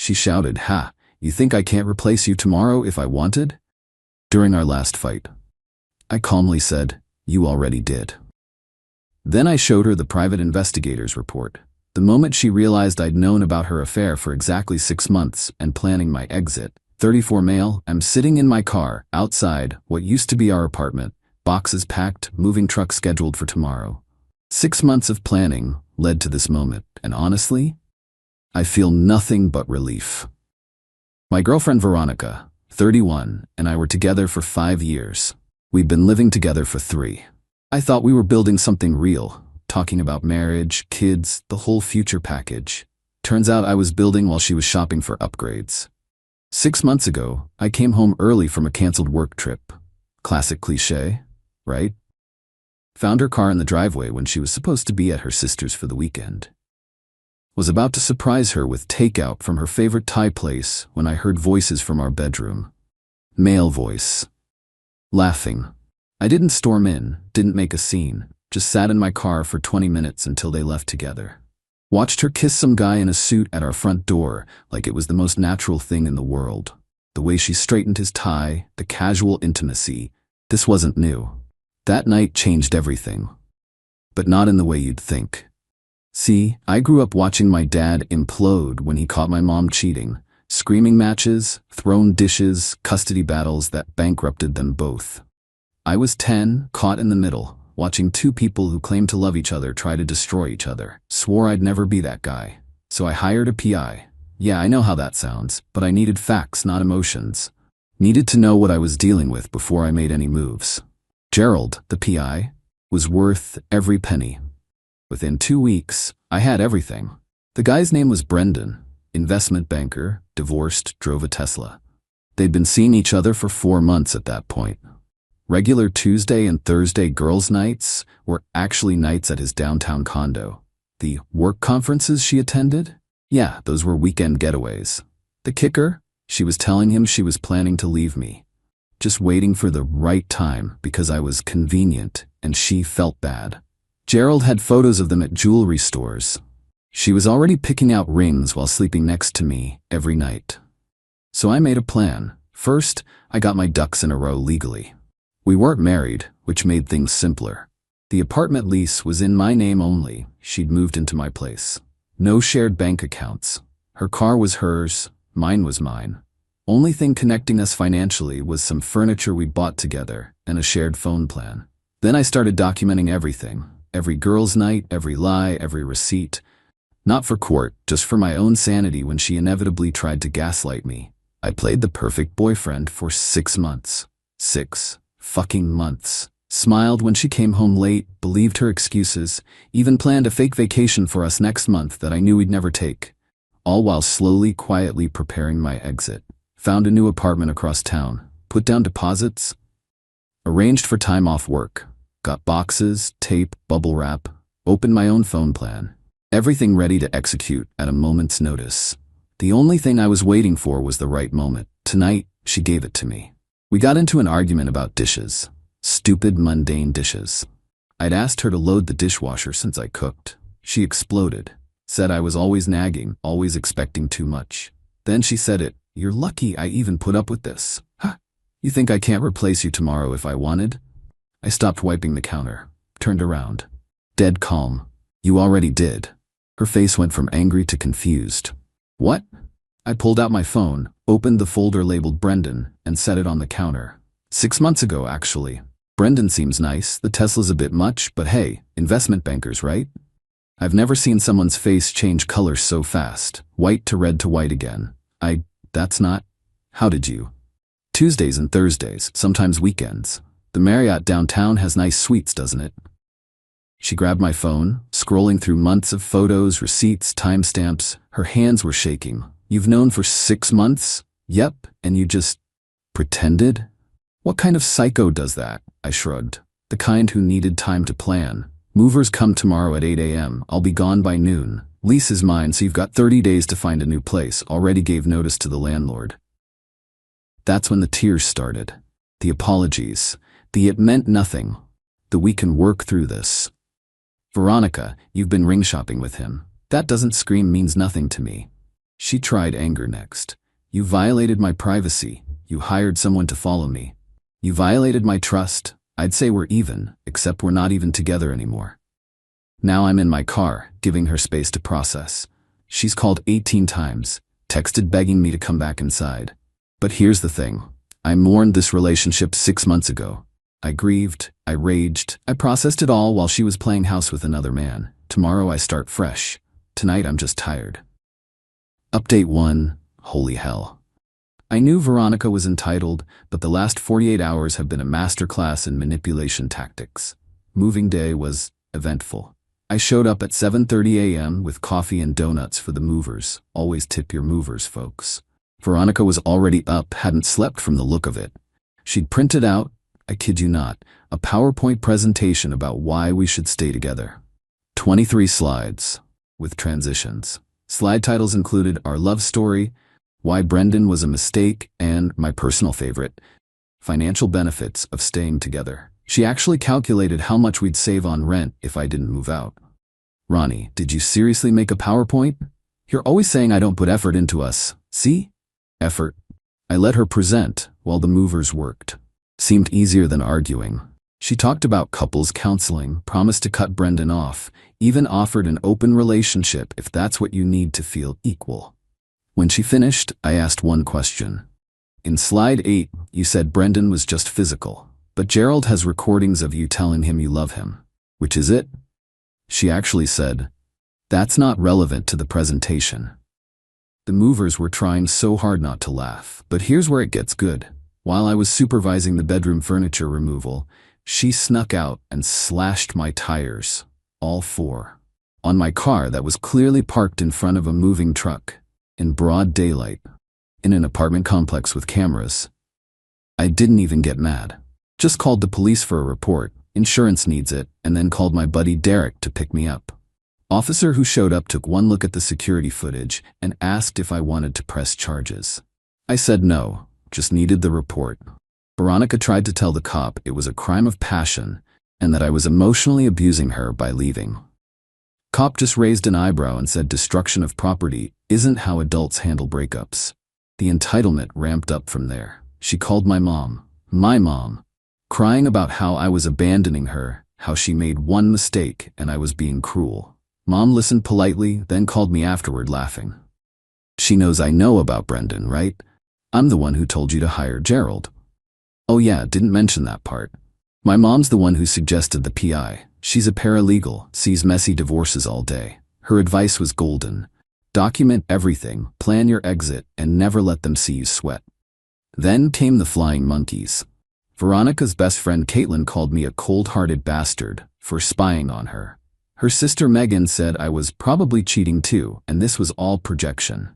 She shouted, "Ha, you think I can't replace you tomorrow if I wanted?" During our last fight, I calmly said, "You already did." Then I showed her the private investigator's report. The moment she realized I'd known about her affair for exactly 6 months and planning my exit. 34 male, I'm sitting in my car, outside, what used to be our apartment, boxes packed, moving truck scheduled for tomorrow. 6 months of planning led to this moment, and honestly, I feel nothing but relief. My girlfriend Veronica, 31, and I were together for 5 years. We'd been living together for 3. I thought we were building something real, talking about marriage, kids, the whole future package. Turns out I was building while she was shopping for upgrades. 6 months ago, I came home early from a canceled work trip. Classic cliche, right? Found her car in the driveway when she was supposed to be at her sister's for the weekend. Was about to surprise her with takeout from her favorite Thai place when I heard voices from our bedroom. Male voice. Laughing. I didn't storm in, didn't make a scene, just sat in my car for 20 minutes until they left together. Watched her kiss some guy in a suit at our front door like it was the most natural thing in the world. The way she straightened his tie, the casual intimacy. This wasn't new. That night changed everything. But not in the way you'd think. See, I grew up watching my dad implode when he caught my mom cheating. Screaming matches, thrown dishes, custody battles that bankrupted them both. I was 10, caught in the middle, watching 2 people who claimed to love each other try to destroy each other. Swore I'd never be that guy. So I hired a PI. Yeah, I know how that sounds, but I needed facts, not emotions. Needed to know what I was dealing with before I made any moves. Gerald, the PI, was worth every penny. Within 2 weeks, I had everything. The guy's name was Brendan, investment banker, divorced, drove a Tesla. They'd been seeing each other for 4 months at that point. Regular Tuesday and Thursday girls' nights were actually nights at his downtown condo. The work conferences she attended? Yeah, those were weekend getaways. The kicker? She was telling him she was planning to leave me. Just waiting for the right time because I was convenient and she felt bad. Gerald had photos of them at jewelry stores. She was already picking out rings while sleeping next to me every night. So I made a plan. First, I got my ducks in a row legally. We weren't married, which made things simpler. The apartment lease was in my name only. She'd moved into my place. No shared bank accounts. Her car was hers, mine was mine. Only thing connecting us financially was some furniture we bought together and a shared phone plan. Then I started documenting everything. Every girls' night, every lie, every receipt. Not for court, just for my own sanity when she inevitably tried to gaslight me. I played the perfect boyfriend for 6 months. 6 fucking months. Smiled when she came home late, believed her excuses, even planned a fake vacation for us next month that I knew we'd never take. All while slowly, quietly preparing my exit. Found a new apartment across town, put down deposits, arranged for time off work, got boxes, tape, bubble wrap, opened my own phone plan. Everything ready to execute at a moment's notice. The only thing I was waiting for was the right moment. Tonight, she gave it to me. We got into an argument about dishes. Stupid, mundane dishes. I'd asked her to load the dishwasher since I cooked. She exploded. Said I was always nagging, always expecting too much. Then she said it. "You're lucky I even put up with this. Huh? You think I can't replace you tomorrow if I wanted?" I stopped wiping the counter. Turned around. Dead calm. "You already did." Her face went from angry to confused. "What?" I pulled out my phone, opened the folder labeled Brendan, and set it on the counter. 6 months ago, actually. Brendan seems nice, the Tesla's a bit much, but hey, investment bankers, right? I've never seen someone's face change color so fast. White to red to white again. That's not. How did you? Tuesdays and Thursdays, sometimes weekends. The Marriott downtown has nice suites, doesn't it? She grabbed my phone, scrolling through months of photos, receipts, timestamps. Her hands were shaking. "You've known for 6 months? Yep, and you just pretended? What kind of psycho does that?" I shrugged. "The kind who needed time to plan. Movers come tomorrow at 8 a.m. I'll be gone by noon. Lease is mine, so you've got 30 days to find a new place. Already gave notice to the landlord." That's when the tears started. The apologies. The "it meant nothing." The "we can work through this." "Veronica, you've been ring shopping with him. That doesn't scream means nothing to me." She tried anger next. You violated my privacy. You hired someone to follow me. You violated my trust. I'd say we're even, except we're not even together anymore. Now I'm in my car, giving her space to process. She's called 18 times, texted begging me to come back inside. But here's the thing. I mourned this relationship 6 months ago. I grieved, I raged, I processed it all while she was playing house with another man. Tomorrow I start fresh. Tonight I'm just tired. Update 1. Holy hell. I knew Veronica was entitled, but the last 48 hours have been a masterclass in manipulation tactics. Moving day was eventful. I showed up at 7:30 a.m. with coffee and donuts for the movers. Always tip your movers, folks. Veronica was already up, hadn't slept from the look of it. She'd printed out, I kid you not, a PowerPoint presentation about why we should stay together. 23 slides, with transitions. Slide titles included Our Love Story, Why Brendan Was a Mistake, and, my personal favorite, Financial Benefits of Staying Together. She actually calculated how much we'd save on rent if I didn't move out. Ronnie, did you seriously make a PowerPoint? You're always saying I don't put effort into us. See? Effort. I let her present while the movers worked. Seemed easier than arguing. She talked about couples counseling, promised to cut Brendan off, even offered an open relationship if that's what you need to feel equal. When she finished, I asked one question. In slide 8, you said Brendan was just physical, but Gerald has recordings of you telling him you love him. Which is it? She actually said, that's not relevant to the presentation. The movers were trying so hard not to laugh, but here's where it gets good. While I was supervising the bedroom furniture removal, she snuck out and slashed my tires, all 4, on my car that was clearly parked in front of a moving truck, in broad daylight, in an apartment complex with cameras. I didn't even get mad. Just called the police for a report, insurance needs it, and then called my buddy Derek to pick me up. Officer who showed up took one look at the security footage and asked if I wanted to press charges. I said no, just needed the report. Veronica tried to tell the cop it was a crime of passion and that I was emotionally abusing her by leaving. Cop just raised an eyebrow and said destruction of property isn't how adults handle breakups. The entitlement ramped up from there. She called my mom, crying about how I was abandoning her, how she made one mistake and I was being cruel. Mom listened politely, then called me afterward laughing. She knows I know about Brendan, right? I'm the one who told you to hire Gerald. Oh yeah, didn't mention that part. My mom's the one who suggested the PI. She's a paralegal, sees messy divorces all day. Her advice was golden. Document everything, plan your exit, and never let them see you sweat. Then came the flying monkeys. Veronica's best friend Caitlin called me a cold-hearted bastard for spying on her. Her sister Megan said I was probably cheating too, and this was all projection.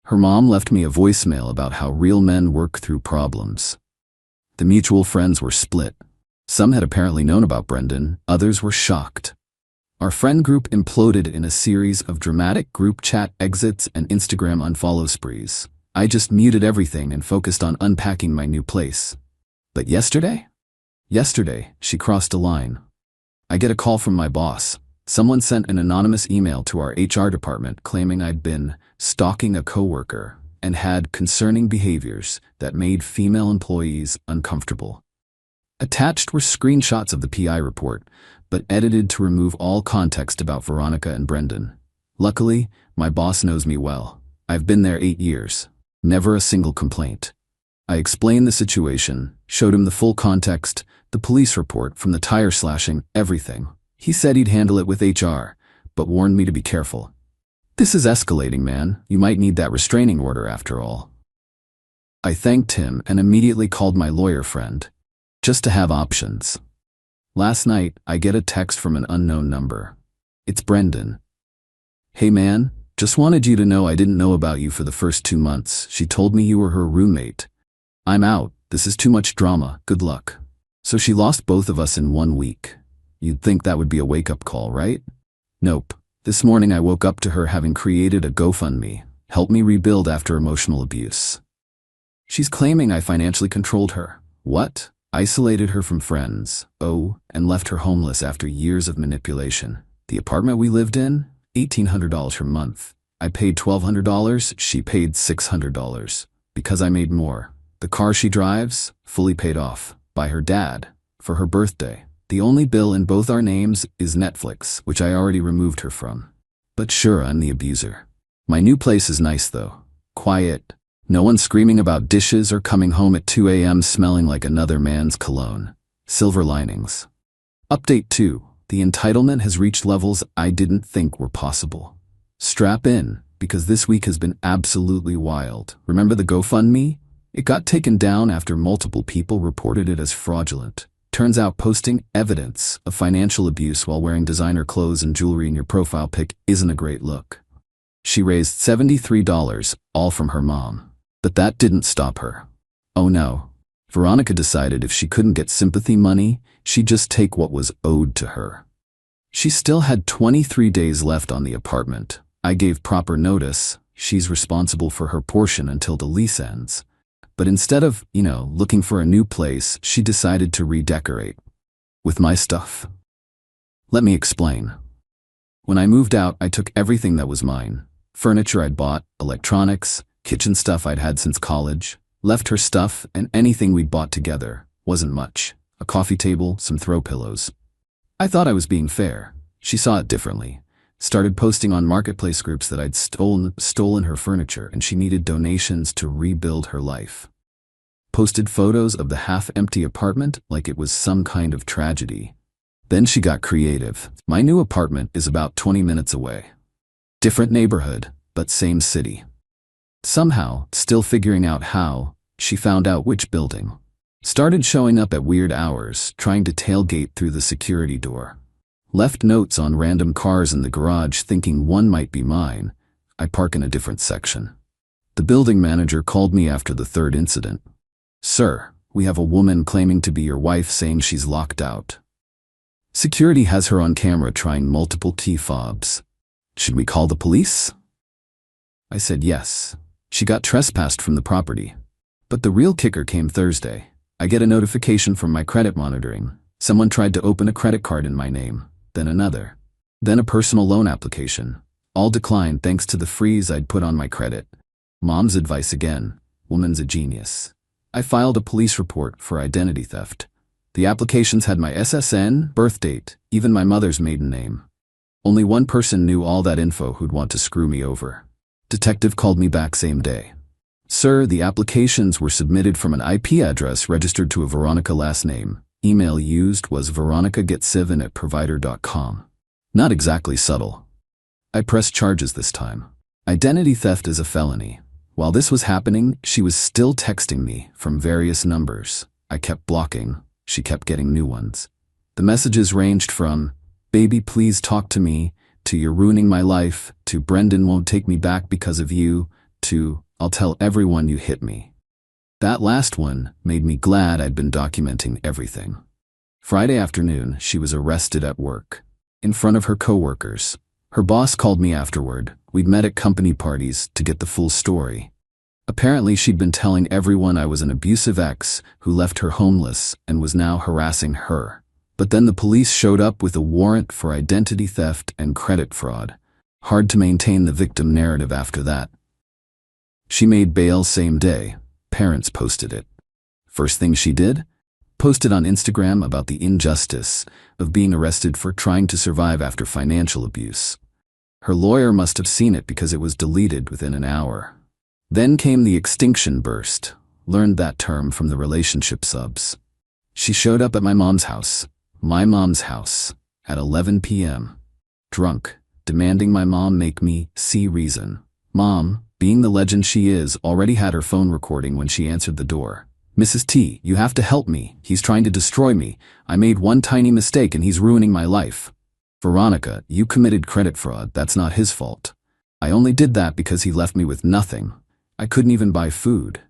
Her mom left me a voicemail about how real men work through problems. The mutual friends were split. Some had apparently known about Brendan, others were shocked. Our friend group imploded in a series of dramatic group chat exits and Instagram unfollow sprees. I just muted everything and focused on unpacking my new place. But yesterday? Yesterday, she crossed a line. I get a call from my boss. Someone sent an anonymous email to our HR department claiming I'd been stalking a coworker and had concerning behaviors that made female employees uncomfortable. Attached were screenshots of the PI report, but edited to remove all context about Veronica and Brendan. Luckily, my boss knows me well. I've been there 8 years. Never a single complaint. I explained the situation, showed him the full context, the police report from the tire slashing, everything. He said he'd handle it with HR, but warned me to be careful. This is escalating, man. You might need that restraining order after all. I thanked him and immediately called my lawyer friend, just to have options. Last night, I get a text from an unknown number. It's Brendan. Hey man, just wanted you to know I didn't know about you for the first 2 months. She told me you were her roommate. I'm out. This is too much drama. Good luck. So she lost both of us in 1 week. You'd think that would be a wake-up call, right? Nope. This morning I woke up to her having created a GoFundMe, help me rebuild after emotional abuse. She's claiming I financially controlled her. What? Isolated her from friends. Oh, and left her homeless after years of manipulation. The apartment we lived in? $1,800 per month. I paid $1,200, she paid $600. Because I made more. The car she drives, fully paid off, by her dad, for her birthday. The only bill in both our names is Netflix, which I already removed her from. But sure, I'm the abuser. My new place is nice though. Quiet. No one screaming about dishes or coming home at 2 a.m. smelling like another man's cologne. Silver linings. Update 2. The entitlement has reached levels I didn't think were possible. Strap in, because this week has been absolutely wild. Remember the GoFundMe? It got taken down after multiple people reported it as fraudulent. Turns out posting evidence of financial abuse while wearing designer clothes and jewelry in your profile pic isn't a great look. She raised $73, all from her mom. But that didn't stop her. Oh no. Veronica decided if she couldn't get sympathy money, she'd just take what was owed to her. She still had 23 days left on the apartment. I gave proper notice. She's responsible for her portion until the lease ends. But instead of, looking for a new place, she decided to redecorate. With my stuff. Let me explain. When I moved out, I took everything that was mine. Furniture I'd bought, electronics, kitchen stuff I'd had since college, left her stuff, and anything we'd bought together. Wasn't much. A coffee table, some throw pillows. I thought I was being fair. She saw it differently. Started posting on marketplace groups that I'd stolen her furniture and she needed donations to rebuild her life. Posted photos of the half-empty apartment like it was some kind of tragedy. Then she got creative. My new apartment is about 20 minutes away. Different neighborhood, but same city. Somehow, still figuring out how, she found out which building. Started showing up at weird hours, trying to tailgate through the security door. Left notes on random cars in the garage thinking one might be mine. I park in a different section. The building manager called me after the third incident. Sir, we have a woman claiming to be your wife saying she's locked out. Security has her on camera trying multiple key fobs. Should we call the police? I said yes. She got trespassed from the property. But the real kicker came Thursday. I get a notification from my credit monitoring. Someone tried to open a credit card in my name, then another. Then a personal loan application. All declined thanks to the freeze I'd put on my credit. Mom's advice again. Woman's a genius. I filed a police report for identity theft. The applications had my SSN, birth date, even my mother's maiden name. Only one person knew all that info who'd want to screw me over. Detective called me back same day. Sir, the applications were submitted from an IP address registered to a Veronica last name. Email used was veronicagetsivin@provider.com. Not exactly subtle. I pressed charges this time. Identity theft is a felony. While this was happening, she was still texting me from various numbers. I kept blocking. She kept getting new ones. The messages ranged from, "Baby, please talk to me," to "You're ruining my life," to "Brendan won't take me back because of you," to "I'll tell everyone you hit me." That last one made me glad I'd been documenting everything. Friday afternoon, she was arrested at work. In front of her coworkers. Her boss called me afterward. We'd met at company parties to get the full story. Apparently, she'd been telling everyone I was an abusive ex who left her homeless and was now harassing her. But then the police showed up with a warrant for identity theft and credit fraud. Hard to maintain the victim narrative after that. She made bail same day. Parents posted it. First thing she did? Posted on Instagram about the injustice of being arrested for trying to survive after financial abuse. Her lawyer must have seen it because it was deleted within an hour. Then came the extinction burst. Learned that term from the relationship subs. She showed up at my mom's house, at 11 p.m. Drunk, demanding my mom make me see reason. Mom, being the legend she is, already had her phone recording when she answered the door. "Mrs. T, you have to help me. He's trying to destroy me. I made one tiny mistake and he's ruining my life." Veronica, you committed credit fraud. That's not his fault. I only did that because he left me with nothing. I couldn't even buy food.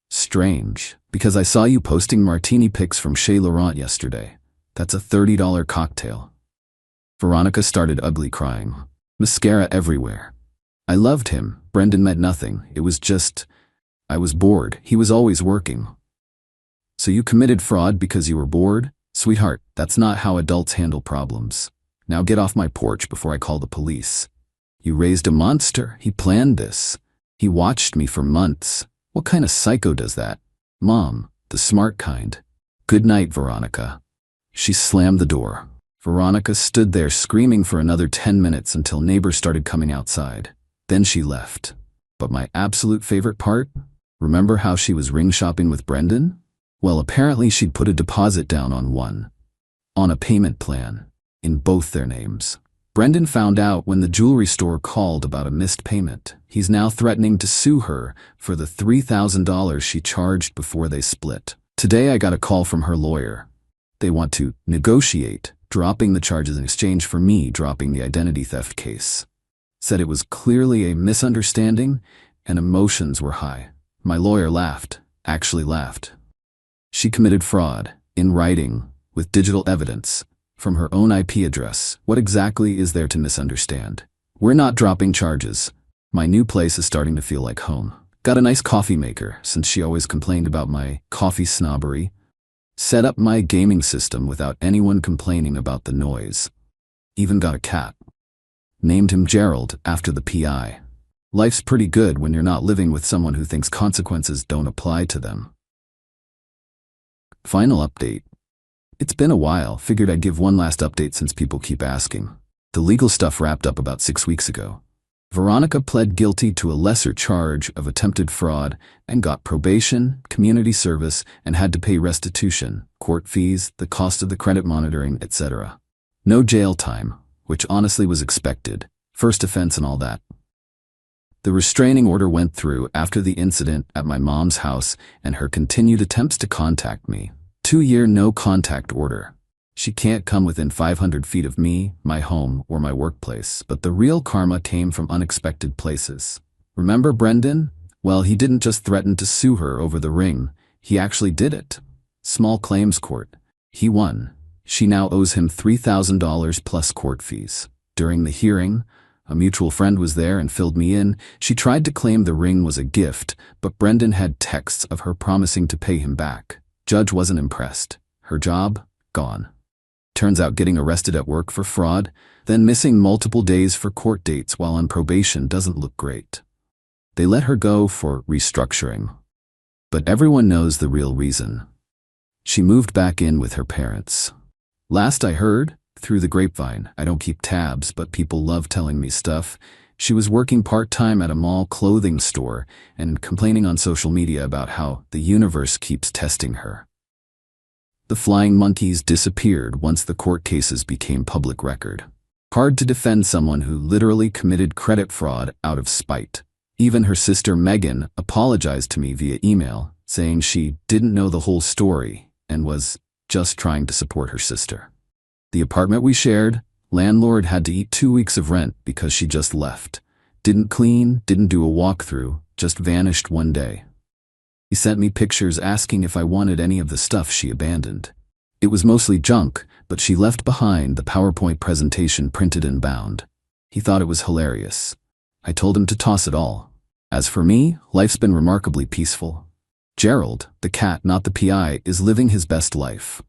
Strange, because I saw you posting martini pics from Chez Laurent yesterday. That's a $30 cocktail. Veronica started ugly crying. Mascara everywhere. I loved him. Brendan meant nothing. It was just, I was bored. He was always working. So you committed fraud because you were bored? Sweetheart, that's not how adults handle problems. Now get off my porch before I call the police. You raised a monster. He planned this. He watched me for months. What kind of psycho does that? Mom, the smart kind. Good night, Veronica. She slammed the door. Veronica stood there screaming for another 10 minutes until neighbors started coming outside. Then she left. But my absolute favorite part? Remember how she was ring shopping with Brendan? Well, apparently she'd put a deposit down on a payment plan, in both their names. Brendan found out when the jewelry store called about a missed payment. He's now threatening to sue her for the $3,000 she charged before they split. Today I got a call from her lawyer. They want to negotiate, dropping the charges in exchange for me dropping the identity theft case. Said it was clearly a misunderstanding and emotions were high. My lawyer laughed, actually laughed. She committed fraud, in writing, with digital evidence, from her own IP address. What exactly is there to misunderstand? We're not dropping charges. My new place is starting to feel like home. Got a nice coffee maker, since she always complained about my coffee snobbery. Set up my gaming system without anyone complaining about the noise. Even got a cat. Named him Gerald after the PI. Life's pretty good when you're not living with someone who thinks consequences don't apply to them. Final update. It's been a while, figured I'd give one last update since people keep asking. The legal stuff wrapped up about 6 weeks ago. Veronica pled guilty to a lesser charge of attempted fraud and got probation, community service, and had to pay restitution, court fees, the cost of the credit monitoring, etc. No jail time, which honestly was expected, first offense and all that. The restraining order went through after the incident at my mom's house and her continued attempts to contact me. 2-year no-contact order. She can't come within 500 feet of me, my home, or my workplace, but the real karma came from unexpected places. Remember Brendan? Well, he didn't just threaten to sue her over the ring, he actually did it. Small claims court. He won. She now owes him $3,000 plus court fees. During the hearing, a mutual friend was there and filled me in. She tried to claim the ring was a gift, but Brendan had texts of her promising to pay him back. Judge wasn't impressed. Her job? Gone. Turns out getting arrested at work for fraud, then missing multiple days for court dates while on probation doesn't look great. They let her go for restructuring. But everyone knows the real reason. She moved back in with her parents. Last I heard, through the grapevine, I don't keep tabs, but people love telling me stuff, she was working part-time at a mall clothing store and complaining on social media about how the universe keeps testing her. The flying monkeys disappeared once the court cases became public record. Hard to defend someone who literally committed credit fraud out of spite. Even her sister Megan apologized to me via email, saying she didn't know the whole story and was just trying to support her sister. The apartment we shared, landlord had to eat 2 weeks of rent because she just left. Didn't clean, didn't do a walkthrough, just vanished one day. He sent me pictures asking if I wanted any of the stuff she abandoned. It was mostly junk, but she left behind the PowerPoint presentation printed and bound. He thought it was hilarious. I told him to toss it all. As for me, life's been remarkably peaceful. Gerald, the cat, not the PI, is living his best life.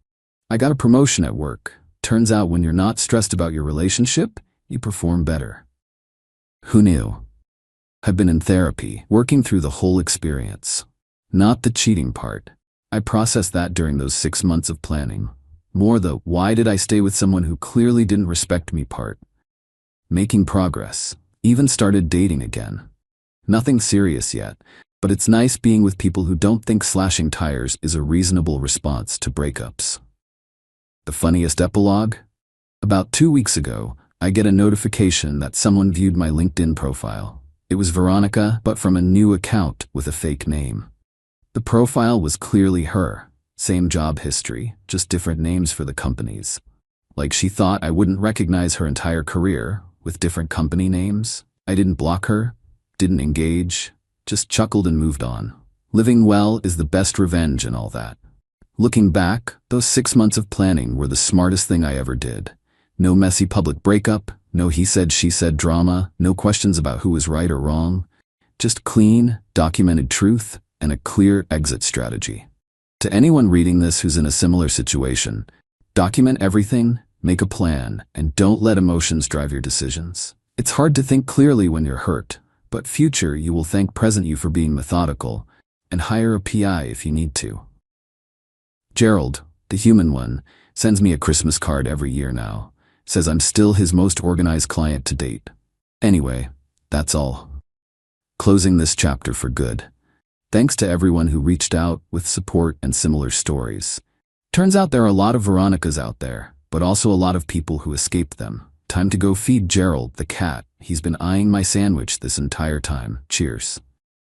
I got a promotion at work. Turns out when you're not stressed about your relationship, you perform better. Who knew? I've been in therapy, working through the whole experience. Not the cheating part. I processed that during those 6 months of planning. More the why did I stay with someone who clearly didn't respect me part. Making progress. Even started dating again. Nothing serious yet, but it's nice being with people who don't think slashing tires is a reasonable response to breakups. The funniest epilogue? About 2 weeks ago, I get a notification that someone viewed my LinkedIn profile. It was Veronica, but from a new account with a fake name. The profile was clearly her. Same job history, just different names for the companies. Like she thought I wouldn't recognize her entire career with different company names. I didn't block her, didn't engage, just chuckled and moved on. Living well is the best revenge and all that. Looking back, those 6 months of planning were the smartest thing I ever did. No messy public breakup, no he said she said drama, no questions about who was right or wrong. Just clean, documented truth and a clear exit strategy. To anyone reading this who's in a similar situation, document everything, make a plan, and don't let emotions drive your decisions. It's hard to think clearly when you're hurt, but future you will thank present you for being methodical, and hire a PI if you need to. Gerald, the human one, sends me a Christmas card every year now. Says I'm still his most organized client to date. Anyway, that's all. Closing this chapter for good. Thanks to everyone who reached out with support and similar stories. Turns out there are a lot of Veronicas out there, but also a lot of people who escaped them. Time to go feed Gerald the cat. He's been eyeing my sandwich this entire time. Cheers.